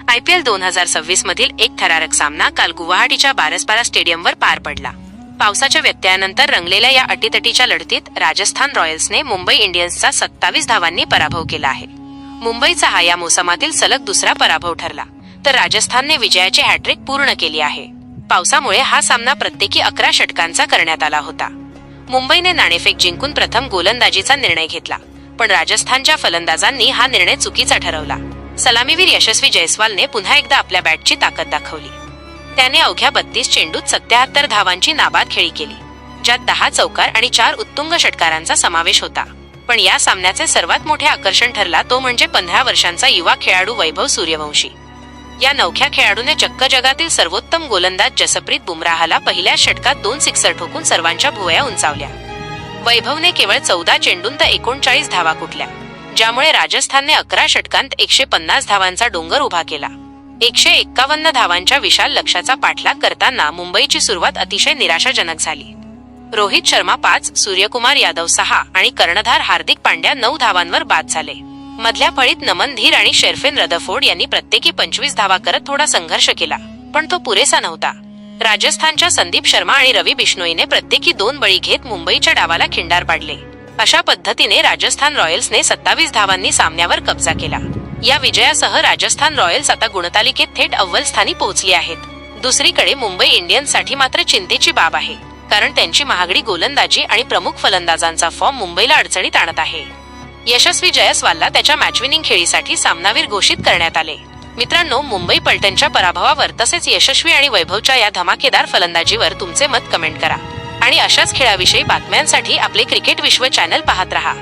IPL 2026 मधील एक थरारक सामना काल गुवाहाटीच्या बारसपारा स्टेडियमवर पार पडला. पावसाच्या व्यत्ययानंतर रंगलेल्या या अटीतटीच्या लढतीत राजस्थान रॉयल्सने मुंबई इंडियन्सचा 27 धावांनी पराभव केला आहे. मुंबईचा हा या मोसमातील सलग दुसरा पराभव ठरला, तर राजस्थानने विजयाची हॅट्रिक पूर्ण केली आहे. पावसामुळे हा सामना प्रत्येकी 11 षटकांचा करण्यात आला होता. मुंबईने नाणेफेक जिंकून प्रथम गोलंदाजीचा निर्णय घेतला, पण राजस्थानच्या फलंदाजांनी हा निर्णय चुकीचा ठरवला. सलामीवीर यशस्वी जयस्वालने पुन्हा एकदा आपल्या बॅटची ताकद दाखवली. त्याने अवघ्या 32 चेंडूत 77 धावांची नाबाद खेळी केली, ज्यात 10 चौकार आणि 4 उत्तुंग षटकारांचा समावेश होता. पण या सामन्याचे सर्वात मोठे आकर्षण ठरला तो म्हणजे 15 वर्षांचा युवा खेळाडू वैभव सूर्यवंशी. या नवख्या खेळाडूने चक्क जगातील सर्वोत्तम गोलंदाज जसप्रीत बुमराहला पहिल्याच षटकात 2 सिक्सर ठोकून सर्वांच्या भुवया उंचावल्या. वैभवने केवळ 14 चेंडूंत 39 धावा कुटल्या, ज्यामुळे राजस्थानने 11 षटकांत 150 धावांचा डोंगर उभा केला. 151 धावांच्या विशाल लक्ष्याचा पाठलाग करताना मुंबईची सुरुवात अतिशय निराशाजनक झाली. रोहित शर्मा 5, सूर्यकुमार यादव 6 आणि कर्णधार हार्दिक पांड्या 9 धावांवर बाद झाले. मधल्या फळीत नमन धीर आणि शेरफेन रदरफोर्ड यांनी प्रत्येकी 25 धावा करत थोडा संघर्ष केला, पण तो पुरेसा नव्हता. राजस्थानच्या संदीप शर्मा आणि रवी बिश्नोईने प्रत्येकी 2 बळी घेत मुंबईच्या डावाला खिंडार पाडले. अशा पद्धतीने राजस्थान रॉयल्सने 27 धावांनी सामन्यावर कब्जा केला. या विजयासह राजस्थान रॉयल्स आता गुणतालिकेत थेट अव्वल स्थानी पोहोचली आहेत. दुसरीकडे मुंबई इंडियन्ससाठी मात्र चिंतेची बाब आहे, कारण त्यांची महागडी गोलंदाजी आणि प्रमुख फलंदाजांचा फॉर्म मुंबईला अडचणीत आणत आहे. यशस्वी जयस्वालला त्याच्या मॅचविनिंग खेळीसाठी सामनावीर घोषित करण्यात आले. मित्रांनो, मुंबई पलटनच्या पराभवावर तसेच यशस्वी आणि वैभवच्या या धमाकेदार फलंदाजीवर तुमचे मत कमेंट करा आणि अशाच खेळाविषयी बातम्यांसाठी आपले क्रिकेट विश्व चॅनल पाहत रहा.